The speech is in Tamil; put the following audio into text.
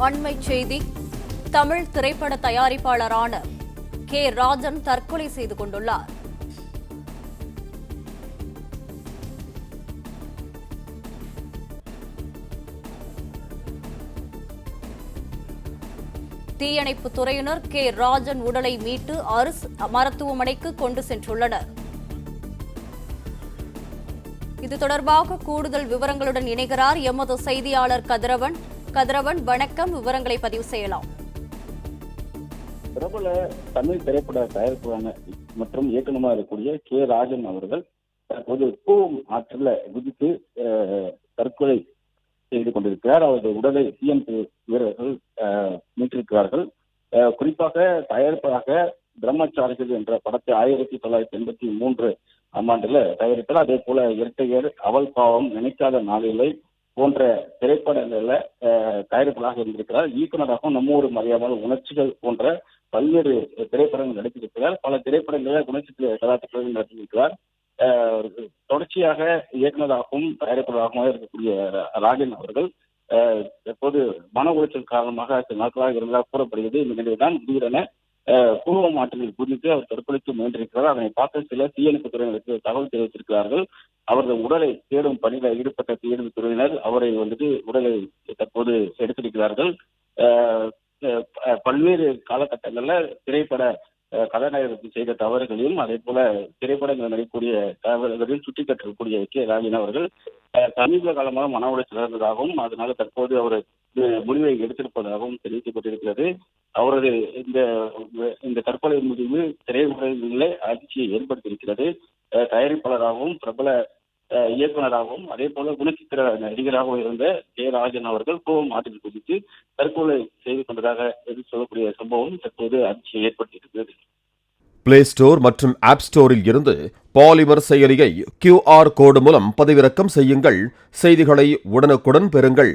அண்மைச் செய்தி. தமிழ் திரைப்பட தயாரிப்பாளரான கே. ராஜன் தற்கொலை செய்து கொண்டுள்ளார். தீயணைப்புத் துறையினர் கே. ராஜன் உடலை மீட்டு அரசு மருத்துவமனைக்கு கொண்டு சென்றுள்ளனர். இது தொடர்பாக கூடுதல் விவரங்களுடன் இணைகிறார் எமது செய்தியாளர் கதிரவன். கதிரவன், வணக்கம். விவரங்களை பதிவு செய்யலாம். பிரபல தமிழ் திரைப்பட தயாரிப்பாளர் மற்றும் இயக்குநராக இருக்கக்கூடிய கே. ராஜன் அவர்கள் தற்போது கூவம் ஆற்றில் குதித்து தற்கொலை செய்து கொண்டிருக்கிறார். அவரது உடலை சிஎம்டி வீரர்கள் மீட்டிருக்கிறார்கள். குறிப்பாக தயாரிப்பாளராக பிரம்மச்சாரிகள் என்ற படத்தை 1983 ஆண்டில் தயாரித்தார். அதே போல இரட்டையர், அவள் பாவம், நினைக்காத நாளிலை போன்ற திரைப்படங்கள்ல தயாரிப்பாளராக இருந்திருக்கிறார். இயக்குநராகவும் நம்ம ஊர் மரியாதை, உணர்ச்சிகள் போன்ற பல்வேறு திரைப்படங்கள் நடித்திருக்கிறார். பல திரைப்படங்களில் உணர்ச்சி கதாபாத்திரங்கள் நடித்திருக்கிறார். தொடர்ச்சியாக இயக்குநராகவும் தயாரிப்பாளராகவும் இருக்கக்கூடிய ராஜன் அவர்கள் தற்போது மன உளைச்சல் காரணமாக சில நாட்களாக இருந்ததாக கூறப்படுகிறது. இந்த நிலையில்தான் திடீரென கூவம் ஆற்றில் குதித்து அவர் தற்கொலைக்கு முயன்றிருக்கிறார். அதனை பார்த்த சில தீயணைப்பு துறையினருக்கு தகவல் தெரிவித்திருக்கிறார்கள். அவரது உடலை தேடும் பணியில் ஈடுபட்ட தீயணைப்பு துறையினர் அவரை உடலை தற்போது எடுத்திருக்கிறார்கள். பல்வேறு காலகட்டங்கள்ல திரைப்பட கதாநாயகர்கள் செய்த தவறுகளையும் அதே போல திரைப்படங்கள் நடிக்கக்கூடிய தவறுகளையும் சுட்டிக்காட்டக்கூடிய கே. ராஜன் அவர்கள் சமீப காலமாக மன உளைச்சல் இருந்ததாகவும் அதனால தற்போது அவர் முடிவை எடுத்திருப்பதாகவும் தெரிவிக்கப்பட்டிருக்கிறது. அவரது இந்த தற்கொலை முடிவு திரையுலகிலே அதிர்ச்சியை ஏற்படுத்தியிருக்கிறது. தயாரிப்பாளராகவும் பிரபல இயக்குநராகவும் அதே போல குணச்சித்திர நடிகராகவும் இருந்த கே. ராஜன் அவர்கள் கூவம் ஆற்றில் குதித்து தற்கொலை செய்து கொண்டதாக சொல்லக்கூடிய சம்பவம் தற்போது அதிர்ச்சியை ஏற்படுத்தியிருக்கிறது. பிளே ஸ்டோர் மற்றும் ஆப் ஸ்டோரில் இருந்து பாலிமர் செயலியை QR கோடு மூலம் பதிவிறக்கம் செய்யுங்கள். செய்திகளை உடனுக்குடன் பெறுங்கள்.